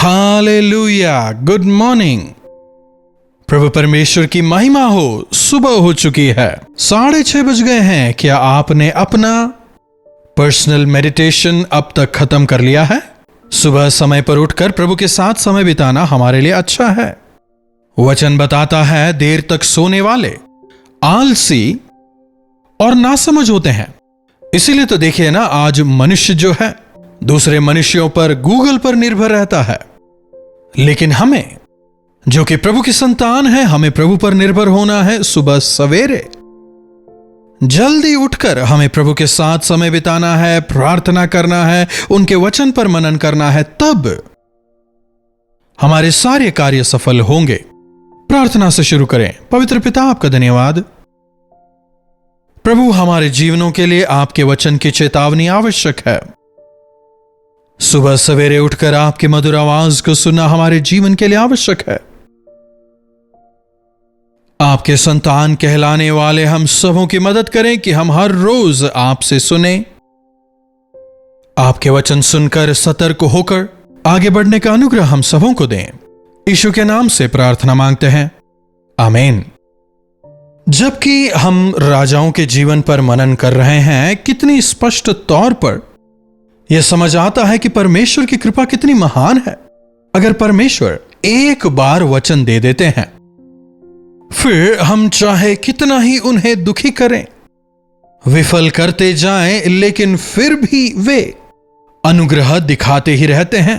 Hallelujah, good morning. प्रभु परमेश्वर की महिमा हो। सुबह हो चुकी है, 6:30 बज गए हैं। क्या आपने अपना पर्सनल मेडिटेशन अब तक खत्म कर लिया है? सुबह समय पर उठकर प्रभु के साथ समय बिताना हमारे लिए अच्छा है। वचन बताता है देर तक सोने वाले आलसी और नासमझ होते हैं। इसीलिए तो देखिए ना, आज मनुष्य जो है दूसरे मनुष्यों पर, गूगल पर निर्भर रहता है। लेकिन हमें जो कि प्रभु की संतान है, हमें प्रभु पर निर्भर होना है। सुबह सवेरे जल्दी उठकर हमें प्रभु के साथ समय बिताना है, प्रार्थना करना है, उनके वचन पर मनन करना है, तब हमारे सारे कार्य सफल होंगे। प्रार्थना से शुरू करें। पवित्र पिता, आपका धन्यवाद प्रभु, हमारे जीवनों के लिए आपके वचन की चेतावनी आवश्यक है। सुबह सवेरे उठकर आपकी मधुर आवाज को सुनना हमारे जीवन के लिए आवश्यक है। आपके संतान कहलाने वाले हम सबों की मदद करें कि हम हर रोज आपसे सुने, आपके वचन सुनकर सतर्क होकर आगे बढ़ने का अनुग्रह हम सबों को दें। यीशु के नाम से प्रार्थना मांगते हैं, आमीन। जबकि हम राजाओं के जीवन पर मनन कर रहे हैं, कितनी स्पष्ट तौर पर यह समझ आता है कि परमेश्वर की कृपा कितनी महान है। अगर परमेश्वर एक बार वचन दे देते हैं, फिर हम चाहे कितना ही उन्हें दुखी करें, विफल करते जाएं, लेकिन फिर भी वे अनुग्रह दिखाते ही रहते हैं।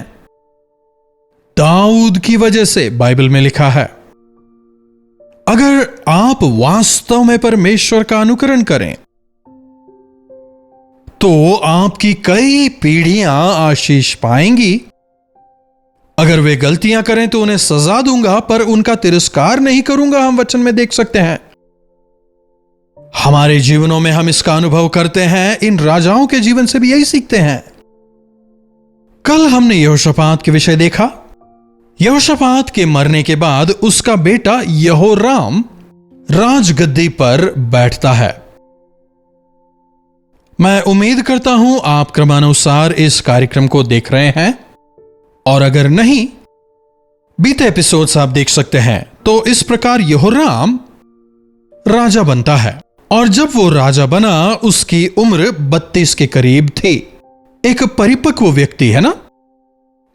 दाऊद की वजह से बाइबल में लिखा है, अगर आप वास्तव में परमेश्वर का अनुकरण करें तो आपकी कई पीढ़ियां आशीष पाएंगी। अगर वे गलतियां करें तो उन्हें सजा दूंगा, पर उनका तिरस्कार नहीं करूंगा। हम वचन में देख सकते हैं। हमारे जीवनों में हम इसका अनुभव करते हैं। इन राजाओं के जीवन से भी यही सीखते हैं। कल हमने यहोशापात के विषय देखा। यहोशापात के मरने के बाद उसका बेटा यहोराम राजगद्दी पर बैठता है। मैं उम्मीद करता हूं आप क्रमानुसार इस कार्यक्रम को देख रहे हैं, और अगर नहीं, बीते एपिसोड्स आप देख सकते हैं। तो इस प्रकार यहोराम राजा बनता है, और जब वो राजा बना उसकी उम्र 32 के करीब थी। एक परिपक्व व्यक्ति है ना।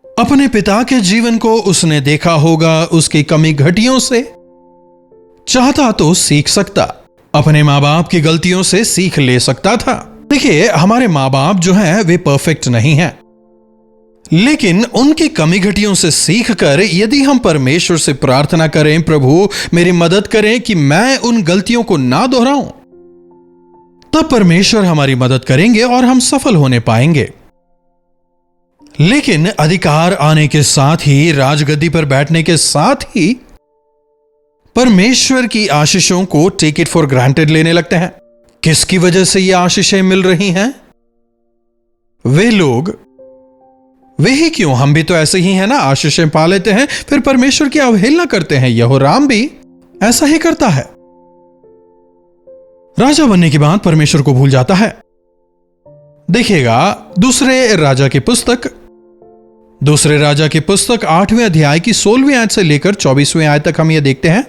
अपने पिता के जीवन को उसने देखा होगा, उसकी कमी घटियों से चाहता तो सीख सकता, अपने मां बाप की गलतियों से सीख ले सकता था। देखिए, हमारे मां बाप जो हैं वे परफेक्ट नहीं हैं, लेकिन उनकी कमी घटियों से सीख कर यदि हम परमेश्वर से प्रार्थना करें, प्रभु मेरी मदद करें कि मैं उन गलतियों को ना दोहराऊं, तब परमेश्वर हमारी मदद करेंगे और हम सफल होने पाएंगे। लेकिन अधिकार आने के साथ ही, राजगद्दी पर बैठने के साथ ही, परमेश्वर की आशीषों को टेक इट फॉर ग्रांटेड लेने लगते हैं। किसकी वजह से ये आशीषें मिल रही हैं? वे लोग, वे ही क्यों, हम भी तो ऐसे ही हैं ना। आशीषें पा लेते हैं, फिर परमेश्वर की अवहेलना करते हैं। यहोराम भी ऐसा ही करता है। राजा बनने के बाद परमेश्वर को भूल जाता है। देखिएगा, दूसरे राजा की पुस्तक 8वें अध्याय की 16वीं आयत से लेकर 24वें आयत तक हम यह देखते हैं।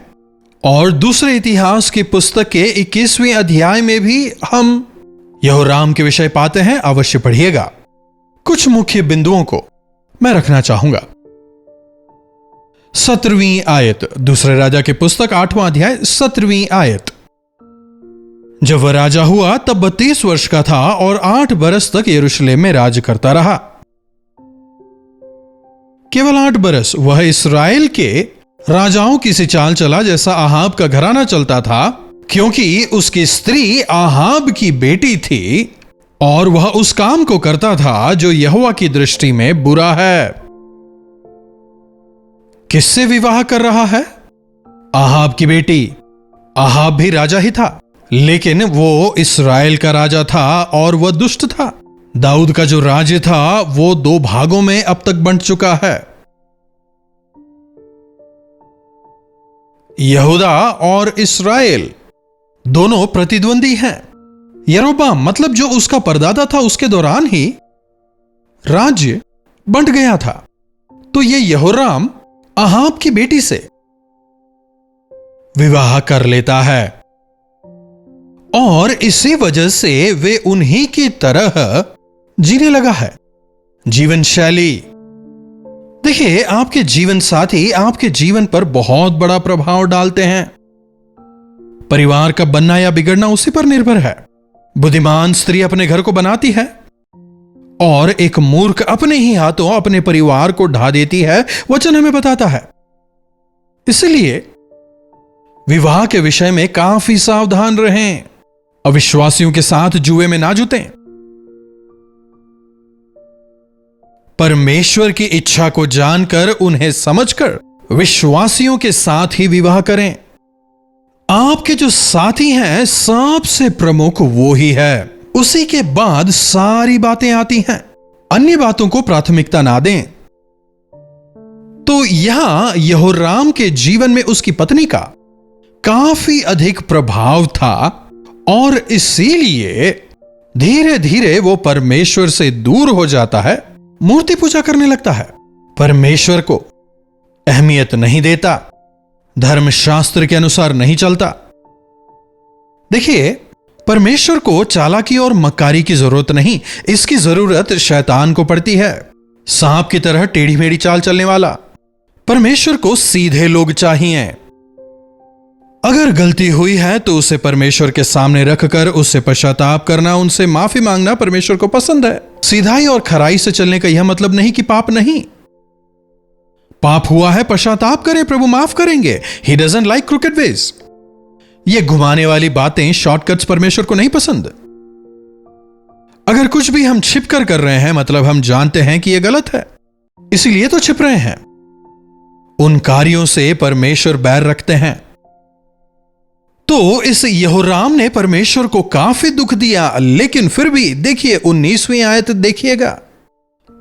और दूसरे इतिहास की पुस्तक के 21वें अध्याय में भी हम यहोराम के विषय पाते हैं। अवश्य पढ़िएगा। कुछ मुख्य बिंदुओं को मैं रखना चाहूंगा। 17वीं आयत, दूसरे राजा की पुस्तक 8वां अध्याय 17वीं आयत। जब वह राजा हुआ तब 32 वर्ष का था और 8 बरस तक यरूशलेम में राज करता रहा। केवल 8 बरस। वह इस्राएल के राजाओं की सी चाल चला जैसा आहाब का घराना चलता था, क्योंकि उसकी स्त्री आहाब की बेटी थी और वह उस काम को करता था जो यहोवा की दृष्टि में बुरा है। किससे विवाह कर रहा है? आहाब की बेटी। आहाब भी राजा ही था, लेकिन वो इस्राएल का राजा था और वह दुष्ट था। दाऊद का जो राज्य था वो 2 भागों में अब तक बंट चुका है। यहूदा और इस्राएल दोनों प्रतिद्वंदी हैं। यरोबाम, मतलब जो उसका परदादा था, उसके दौरान ही राज्य बंट गया था। तो ये यहोराम अहाब की बेटी से विवाह कर लेता है और इसी वजह से वे उन्हीं की तरह जीने लगा है। जीवन शैली, देखिए, आपके जीवन साथी आपके जीवन पर बहुत बड़ा प्रभाव डालते हैं। परिवार का बनना या बिगड़ना उसी पर निर्भर है। बुद्धिमान स्त्री अपने घर को बनाती है और एक मूर्ख अपने ही हाथों अपने परिवार को ढा देती है, वचन हमें बताता है। इसलिए विवाह के विषय में काफी सावधान रहें, अविश्वासियों के साथ जुए में ना जुटें। परमेश्वर की इच्छा को जानकर, उन्हें समझकर विश्वासियों के साथ ही विवाह करें। आपके जो साथी हैं सबसे प्रमुख वो ही है, उसी के बाद सारी बातें आती हैं। अन्य बातों को प्राथमिकता ना दें। तो यहां यहोराम के जीवन में उसकी पत्नी का काफी अधिक प्रभाव था और इसीलिए धीरे धीरे वो परमेश्वर से दूर हो जाता है, मूर्ति पूजा करने लगता है, परमेश्वर को अहमियत नहीं देता, धर्मशास्त्र के अनुसार नहीं चलता। देखिए, परमेश्वर को चालाकी और मक्कारी की जरूरत नहीं, इसकी जरूरत शैतान को पड़ती है। सांप की तरह टेढ़ी मेढ़ी चाल चलने वाला। परमेश्वर को सीधे लोग चाहिए। अगर गलती हुई है तो उसे परमेश्वर के सामने रखकर उससे पश्चाताप करना, उनसे माफी मांगना परमेश्वर को पसंद है। सीधाई और खराई से चलने का यह मतलब नहीं कि पाप नहीं। पाप हुआ है, पश्चाताप करें, प्रभु माफ करेंगे। He doesn't like crooked ways. ये घुमाने वाली बातें, शॉर्टकट्स परमेश्वर को नहीं पसंद। अगर कुछ भी हम छिपकर कर रहे हैं, मतलब हम जानते हैं कि यह गलत है, इसीलिए तो छिप रहे हैं। उन कार्यों से परमेश्वर बैर रखते हैं। तो इस यहोराम ने परमेश्वर को काफी दुख दिया, लेकिन फिर भी देखिए 19वीं आयत देखिएगा।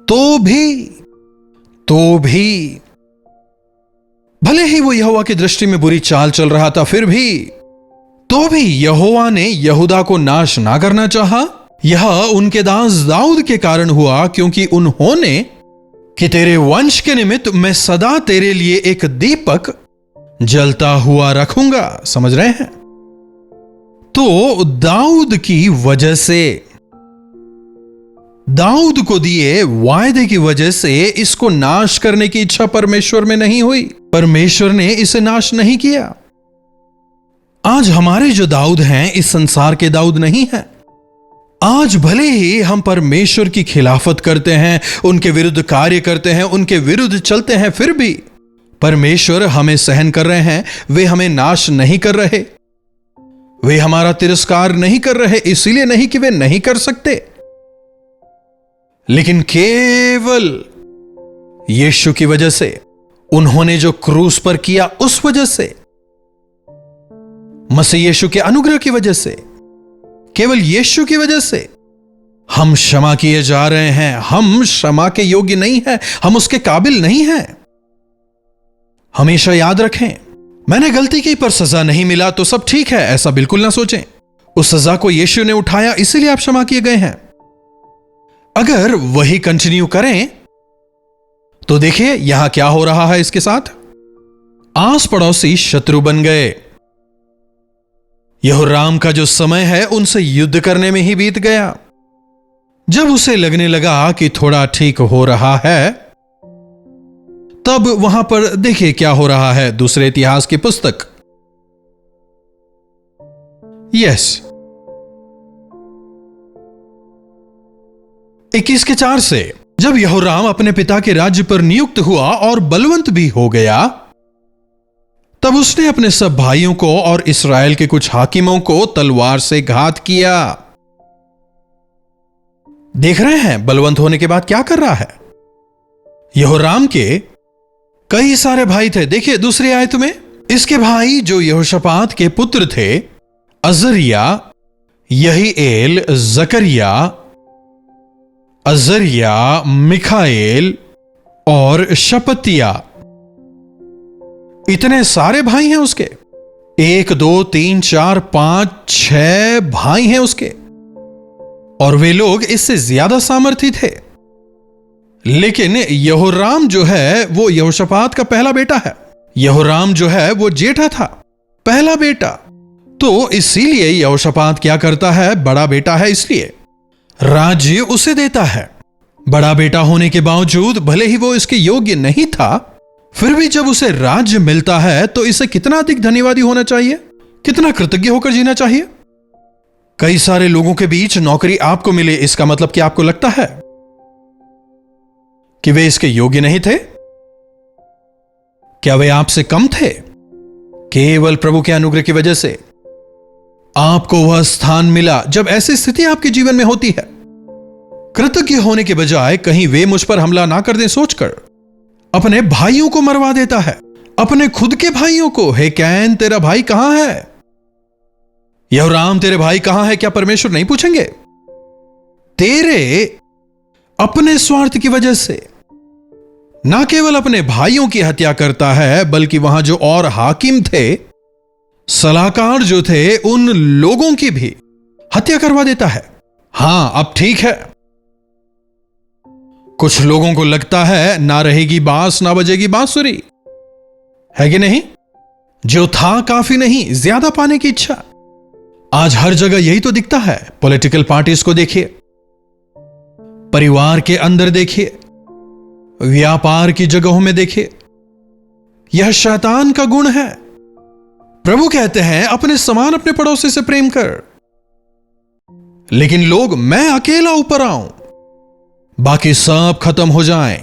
तो भी भले ही वो यहोवा की दृष्टि में बुरी चाल चल रहा था, फिर भी यहोवा ने यहूदा को नाश ना करना चाहा। यह उनके दास दाऊद के कारण हुआ, क्योंकि उन्होंने कि तेरे वंश के निमित्त मैं सदा तेरे लिए एक दीपक जलता हुआ रखूंगा। समझ रहे हैं? तो दाऊद की वजह से, दाऊद को दिए वायदे की वजह से इसको नाश करने की इच्छा परमेश्वर में नहीं हुई। परमेश्वर ने इसे नाश नहीं किया। आज हमारे जो दाऊद हैं, इस संसार के दाऊद नहीं हैं। आज भले ही हम परमेश्वर की खिलाफत करते हैं, उनके विरुद्ध कार्य करते हैं, उनके विरुद्ध चलते हैं, फिर भी परमेश्वर हमें सहन कर रहे हैं। वे हमें नाश नहीं कर रहे, वे हमारा तिरस्कार नहीं कर रहे, इसीलिए नहीं कि वे नहीं कर सकते, लेकिन केवल यीशु की वजह से, उन्होंने जो क्रूस पर किया उस वजह से, मसीह यीशु के अनुग्रह की वजह से, केवल यीशु की वजह से हम क्षमा किए जा रहे हैं। हम क्षमा के योग्य नहीं हैं, हम उसके काबिल नहीं हैं। हमेशा याद रखें, मैंने गलती की पर सजा नहीं मिला तो सब ठीक है, ऐसा बिल्कुल ना सोचें। उस सजा को यीशु ने उठाया, इसीलिए आप क्षमा किए गए हैं। अगर वही कंटिन्यू करें तो देखिए यहां क्या हो रहा है इसके साथ। आस पड़ोसी शत्रु बन गए। यहोराम का जो समय है उनसे युद्ध करने में ही बीत गया। जब उसे लगने लगा कि थोड़ा ठीक हो रहा है, तब वहां पर देखिए क्या हो रहा है। दूसरे इतिहास की पुस्तक 21:4 से, जब यहोराम अपने पिता के राज्य पर नियुक्त हुआ और बलवंत भी हो गया, तब उसने अपने सब भाइयों को और इस्राएल के कुछ हाकिमों को तलवार से घात किया। देख रहे हैं बलवंत होने के बाद क्या कर रहा है। यहोराम के कई सारे भाई थे। देखिए दूसरी आयत में, इसके भाई जो यहोशापात के पुत्र थे, अजरिया, यहीएल, जकरिया, अजरिया, मिखाएल और शपतिया, इतने सारे भाई हैं उसके। 1 2 3 4 5 6 भाई हैं उसके, और वे लोग इससे ज्यादा सामर्थी थे। लेकिन यहोराम जो है वो यहोशापात का पहला बेटा है। यहोराम जो है वो जेठा था, पहला बेटा। तो इसीलिए यहोशापात क्या करता है, बड़ा बेटा है इसलिए राज्य उसे देता है। बड़ा बेटा होने के बावजूद भले ही वो इसके योग्य नहीं था, फिर भी जब उसे राज्य मिलता है तो इसे कितना अधिक धन्यवादी होना चाहिए, कितना कृतज्ञ होकर जीना चाहिए। कई सारे लोगों के बीच नौकरी आपको मिले, इसका मतलब क्या आपको लगता है कि वे इसके योग्य नहीं थे? क्या वे आपसे कम थे? केवल प्रभु के अनुग्रह की वजह से आपको वह स्थान मिला। जब ऐसी स्थिति आपके जीवन में होती है, कृतज्ञ होने के बजाय कहीं वे मुझ पर हमला ना कर दें सोचकर अपने भाइयों को मरवा देता है, अपने खुद के भाइयों को। हे कैन, तेरा भाई कहां है? यहोराम, तेरे भाई कहां है? क्या परमेश्वर नहीं पूछेंगे? तेरे अपने स्वार्थ की वजह से ना केवल अपने भाइयों की हत्या करता है, बल्कि वहां जो और हाकिम थे, सलाहकार जो थे, उन लोगों की भी हत्या करवा देता है। हां, अब ठीक है। कुछ लोगों को लगता है ना रहेगी बांस ना बजेगी बांसुरी, है कि नहीं? जो था काफी नहीं, ज्यादा पाने की इच्छा। आज हर जगह यही तो दिखता है। पॉलिटिकल पार्टीज को देखिए, परिवार के अंदर देखिए, व्यापार की जगहों में देखिए, यह शैतान का गुण है। प्रभु कहते हैं अपने समान अपने पड़ोसी से प्रेम कर, लेकिन लोग मैं अकेला ऊपर आऊं, बाकी सब खत्म हो जाएं।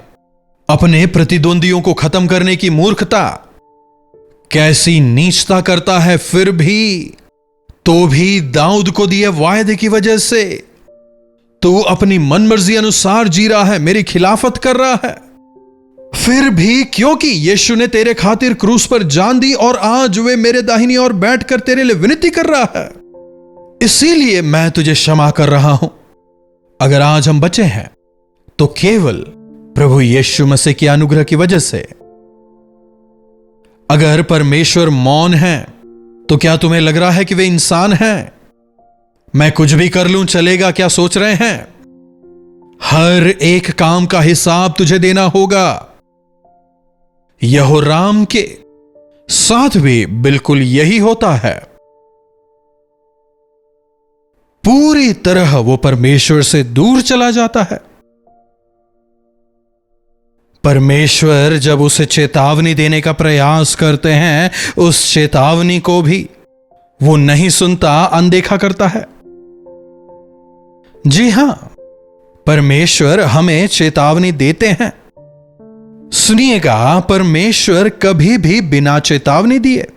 अपने प्रतिद्वंदियों को खत्म करने की मूर्खता, कैसी नीचता करता है। फिर भी तो भी दाऊद को दिए वायदे की वजह से तू अपनी मनमर्जी अनुसार जी रहा है, मेरी खिलाफत कर रहा है। फिर भी क्योंकि यीशु ने तेरे खातिर क्रूस पर जान दी और आज वे मेरे दाहिनी ओर बैठकर तेरे लिए विनती कर रहा है, इसीलिए मैं तुझे क्षमा कर रहा हूं। अगर आज हम बचे हैं तो केवल प्रभु यीशु मसीह के अनुग्रह की वजह से। अगर परमेश्वर मौन है तो क्या तुम्हें लग रहा है कि वे इंसान हैं? मैं कुछ भी कर लूं चलेगा, क्या सोच रहे हैं? हर एक काम का हिसाब तुझे देना होगा। यहोराम के साथ भी बिल्कुल यही होता है। पूरी तरह वो परमेश्वर से दूर चला जाता है। परमेश्वर जब उसे चेतावनी देने का प्रयास करते हैं, उस चेतावनी को भी वो नहीं सुनता, अनदेखा करता है। जी हां, परमेश्वर हमें चेतावनी देते हैं। सुनिएगा, परमेश्वर कभी भी बिना चेतावनी दिए,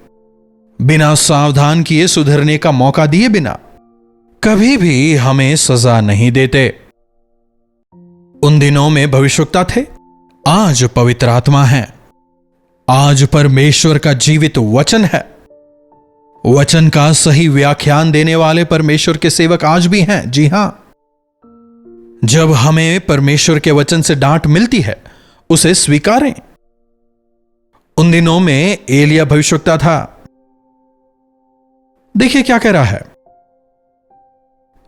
बिना सावधान किए, सुधरने का मौका दिए बिना कभी भी हमें सजा नहीं देते। उन दिनों में भविष्यवक्ता थे, आज पवित्र आत्मा है। आज परमेश्वर का जीवित वचन है। वचन का सही व्याख्यान देने वाले परमेश्वर के सेवक आज भी हैं। जी हां, जब हमें परमेश्वर के वचन से डांट मिलती है, उसे स्वीकारें। उन दिनों में एलिया भविष्यवक्ता था। देखिए क्या कह रहा है।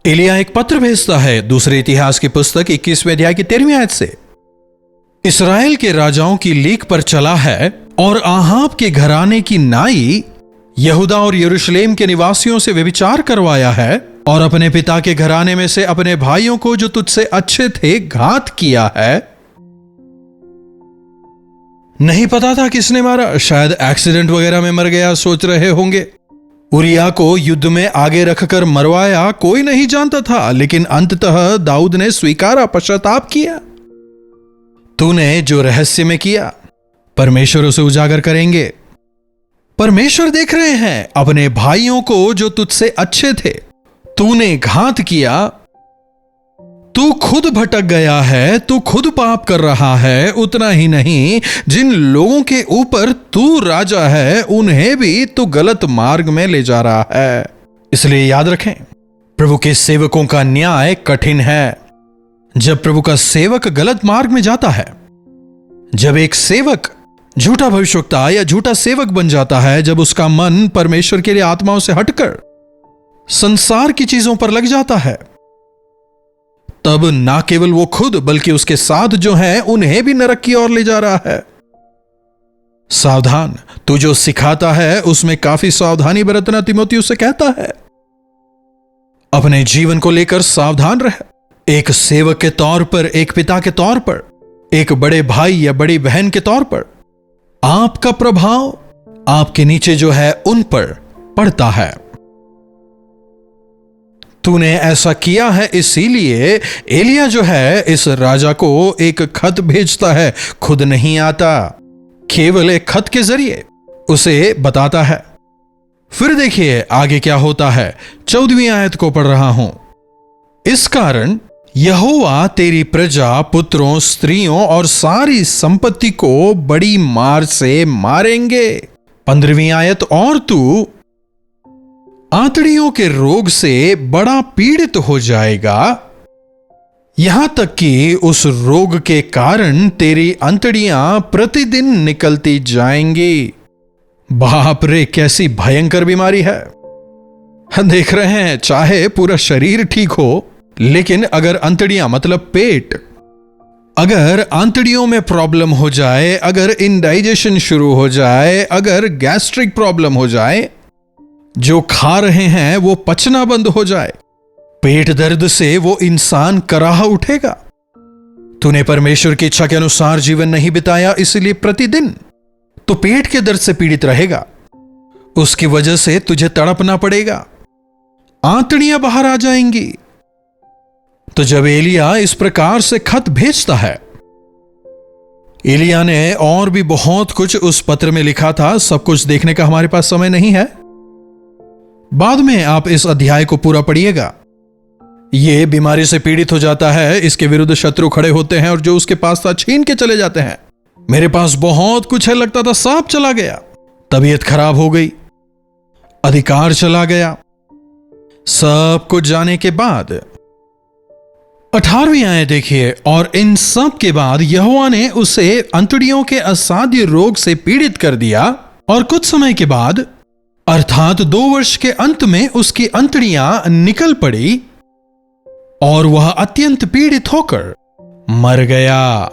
एलिया एक पत्र भेजता है दूसरे इतिहास की पुस्तक 21वें अध्याय की 13वीं आयत से। इस्राएल के राजाओं की लीक पर चला है और आहाब के घराने की नाई यहूदा और यरूशलेम के निवासियों से व्यभिचार करवाया है और अपने पिता के घराने में से अपने भाइयों को जो तुझसे अच्छे थे घात किया है। नहीं पता था किसने मारा, शायद एक्सीडेंट वगैरह में मर गया, सोच रहे होंगे। उरिया को युद्ध में आगे रखकर मरवाया, कोई नहीं जानता था, लेकिन अंततः दाऊद ने स्वीकारा, पश्चाताप किया। तूने जो रहस्य में किया, परमेश्वर उसे उजागर करेंगे। परमेश्वर देख रहे हैं अपने भाइयों को जो तुझसे अच्छे थे तूने घात किया। तू खुद भटक गया है, तू खुद पाप कर रहा है। उतना ही नहीं, जिन लोगों के ऊपर तू राजा है उन्हें भी तू गलत मार्ग में ले जा रहा है। इसलिए याद रखें, प्रभु के सेवकों का न्याय कठिन है। जब प्रभु का सेवक गलत मार्ग में जाता है, जब एक सेवक झूठा भविष्यवक्ता या झूठा सेवक बन जाता है, जब उसका मन परमेश्वर के लिए आत्माओं से हटकर संसार की चीजों पर लग जाता है, तब ना केवल वो खुद बल्कि उसके साथ जो हैं उन्हें भी नरक की ओर ले जा रहा है। सावधान, तू जो सिखाता है उसमें काफी सावधानी बरतना तीमुथियुस से कहता है। अपने जीवन को लेकर सावधान रह। एक सेवक के तौर पर, एक पिता के तौर पर, एक बड़े भाई या बड़ी बहन के तौर पर आपका प्रभाव आपके नीचे जो है उन पर पड़ता है। तूने ऐसा किया है, इसीलिए एलिया जो है इस राजा को एक खत भेजता है, खुद नहीं आता, केवल एक खत के जरिए उसे बताता है। फिर देखिए आगे क्या होता है। 14वीं आयत को पढ़ रहा हूं। इस कारण यहोवा तेरी प्रजा, पुत्रों, स्त्रियों और सारी संपत्ति को बड़ी मार से मारेंगे। 15वीं आयत, और तू आंतड़ियों के रोग से बड़ा पीड़ित हो जाएगा, यहां तक कि उस रोग के कारण तेरी अंतड़ियां प्रतिदिन निकलती जाएंगी। बाप रे, कैसी भयंकर बीमारी है। देख रहे हैं, चाहे पूरा शरीर ठीक हो, लेकिन अगर अंतड़ियां मतलब पेट, अगर आंतड़ियों में प्रॉब्लम हो जाए, अगर इंडाइजेशन शुरू हो जाए, अगर गैस्ट्रिक प्रॉब्लम हो जाए, जो खा रहे हैं वो पचना बंद हो जाए, पेट दर्द से वो इंसान कराह उठेगा। तूने परमेश्वर की इच्छा के अनुसार जीवन नहीं बिताया, इसलिए प्रतिदिन तो पेट के दर्द से पीड़ित रहेगा। उसकी वजह से तुझे तड़पना पड़ेगा, आंतड़ियां बाहर आ जाएंगी। तो जब एलिया इस प्रकार से खत भेजता है, एलिया ने और भी बहुत कुछ उस पत्र में लिखा था, सब कुछ देखने का हमारे पास समय नहीं है। बाद में आप इस अध्याय को पूरा पढ़िएगा। यह बीमारी से पीड़ित हो जाता है, इसके विरुद्ध शत्रु खड़े होते हैं और जो उसके पास था छीन के चले जाते हैं। मेरे पास बहुत कुछ है, लगता था सब चला गया, तबीयत खराब हो गई, अधिकार चला गया। सब कुछ जाने के बाद 18वीं आयत देखिए, और इन सब के बाद यहोवा ने उसे अंतड़ियों के असाध्य रोग से पीड़ित कर दिया, और कुछ समय के बाद अर्थात 2 वर्ष के अंत में उसकी अंतड़ियां निकल पड़ी और वह अत्यंत पीड़ित होकर मर गया।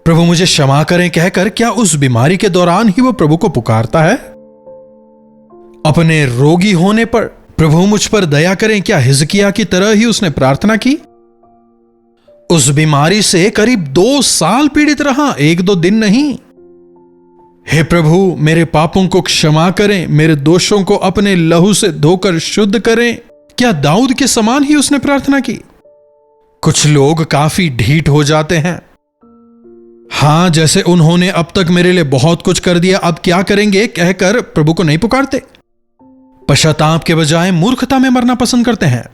प्रभु मुझे क्षमा करें कहकर क्या उस बीमारी के दौरान ही वह प्रभु को पुकारता है? अपने रोगी होने पर प्रभु मुझ पर दया करें, क्या हिजकिय्याह की तरह ही उसने प्रार्थना की? उस बीमारी से करीब 2 साल पीड़ित रहा, 1-2 दिन नहीं। हे प्रभु मेरे पापों को क्षमा करें, मेरे दोषों को अपने लहू से धोकर शुद्ध करें। क्या दाऊद के समान ही उसने प्रार्थना की? कुछ लोग काफी ढीठ हो जाते हैं। हां, जैसे उन्होंने अब तक मेरे लिए बहुत कुछ कर दिया, अब क्या करेंगे कहकर प्रभु को नहीं पुकारते। पश्चाताप के बजाय मूर्खता में मरना पसंद करते हैं।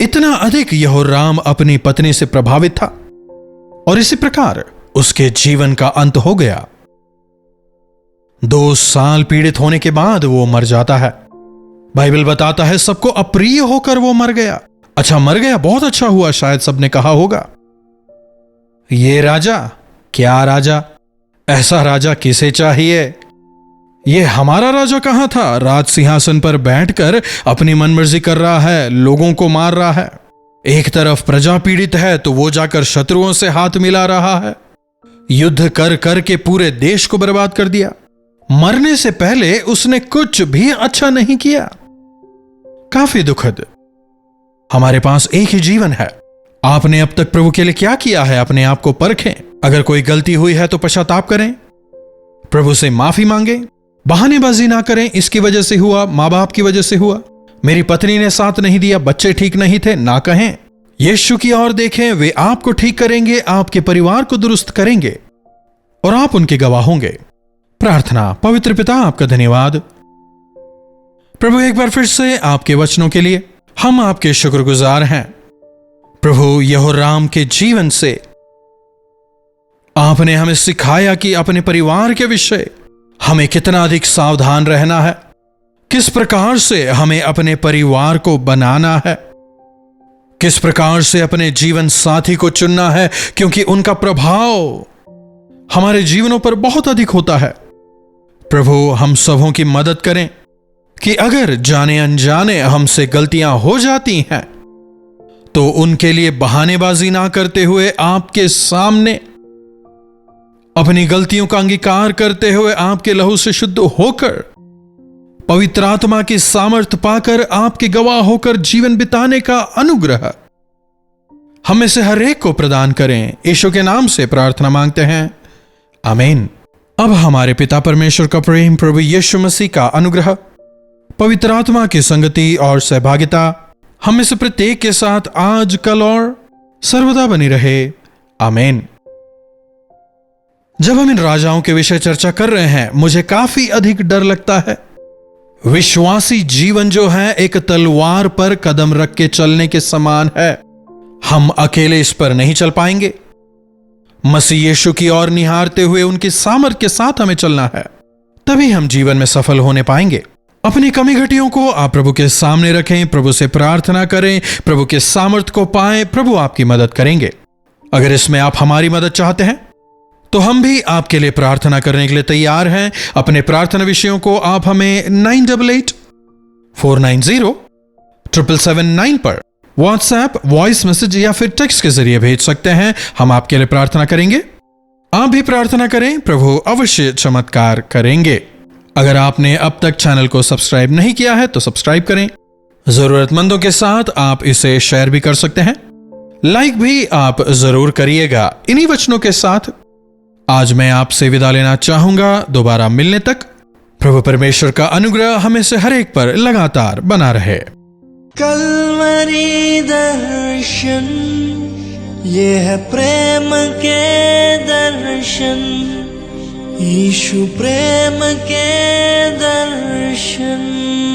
इतना अधिक यहोराम अपनी पत्नी से प्रभावित था और इसी प्रकार उसके जीवन का अंत हो गया। 2 साल पीड़ित होने के बाद वो मर जाता है। बाइबल बताता है सबको अप्रिय होकर वो मर गया। अच्छा, मर गया, बहुत अच्छा हुआ, शायद सबने कहा होगा ये राजा, क्या राजा, ऐसा राजा किसे चाहिए? ये हमारा राजा कहां था? राज सिंहासन पर बैठकर अपनी मनमर्जी कर रहा है, लोगों को मार रहा है। एक तरफ प्रजा पीड़ित है तो वो जाकर शत्रुओं से हाथ मिला रहा है, युद्ध कर कर के पूरे देश को बर्बाद कर दिया। मरने से पहले उसने कुछ भी अच्छा नहीं किया। काफी दुखद। हमारे पास एक ही जीवन है। आपने अब तक प्रभु के लिए क्या किया है? अपने आप को परखें। अगर कोई गलती हुई है तो पश्चाताप करें, प्रभु से माफी मांगे, बहानेबाजी ना करें, इसकी वजह से हुआ, मां बाप की वजह से हुआ, मेरी पत्नी ने साथ नहीं दिया, बच्चे ठीक नहीं थे, ना कहें। यीशु की ओर देखें, वे आपको ठीक करेंगे, आपके परिवार को दुरुस्त करेंगे और आप उनके गवाह होंगे। प्रार्थना। पवित्र पिता, आपका धन्यवाद प्रभु, एक बार फिर से आपके वचनों के लिए हम आपके शुक्रगुजार हैं। प्रभु, यहोराम के जीवन से आपने हमें सिखाया कि अपने परिवार के विषय हमें कितना अधिक सावधान रहना है, किस प्रकार से हमें अपने परिवार को बनाना है, किस प्रकार से अपने जीवन साथी को चुनना है, क्योंकि उनका प्रभाव हमारे जीवनों पर बहुत अधिक होता है। प्रभु, हम सबों की मदद करें कि अगर जाने अनजाने हमसे गलतियां हो जाती हैं तो उनके लिए बहानेबाजी ना करते हुए आपके सामने अपनी गलतियों का अंगीकार करते हुए आपके लहू से शुद्ध होकर पवित्र आत्मा की सामर्थ पाकर आपके गवाह होकर जीवन बिताने का अनुग्रह हमें से हर एक को प्रदान करें। यीशु के नाम से प्रार्थना मांगते हैं, आमीन। अब हमारे पिता परमेश्वर का प्रेम, प्रभु यीशु मसीह का अनुग्रह, पवित्र आत्मा की संगति और सहभागिता हमें से प्रत्येक के साथ आज, कल और सर्वदा बनी रहे, आमीन। जब हम इन राजाओं के विषय चर्चा कर रहे हैं, मुझे काफी अधिक डर लगता है। विश्वासी जीवन जो है एक तलवार पर कदम रख के चलने के समान है। हम अकेले इस पर नहीं चल पाएंगे। मसीह यीशु की ओर निहारते हुए उनकी सामर्थ के साथ हमें चलना है, तभी हम जीवन में सफल होने पाएंगे। अपनी कमी घटियों को आप प्रभु के सामने रखें, प्रभु से प्रार्थना करें, प्रभु के सामर्थ को पाएं। प्रभु आपकी मदद करेंगे। अगर इसमें आप हमारी मदद चाहते हैं तो हम भी आपके लिए प्रार्थना करने के लिए तैयार हैं। अपने प्रार्थना विषयों को आप हमें 9884907779 पर व्हाट्सएप, वॉइस मैसेज या फिर टेक्स्ट के जरिए भेज सकते हैं। हम आपके लिए प्रार्थना करेंगे। आप भी प्रार्थना करें, प्रभु अवश्य चमत्कार करेंगे। अगर आपने अब तक चैनल को सब्सक्राइब नहीं किया है तो सब्सक्राइब करें। जरूरतमंदों के साथ आप इसे शेयर भी कर सकते हैं। लाइक भी आप जरूर करिएगा। इन्हीं वचनों के साथ आज मैं आपसे विदा लेना चाहूंगा। दोबारा मिलने तक प्रभु परमेश्वर का अनुग्रह हमें से हर एक पर लगातार बना रहे। कल्वरी दर्शन, ये है प्रेम के दर्शन, यीशु प्रेम के दर्शन।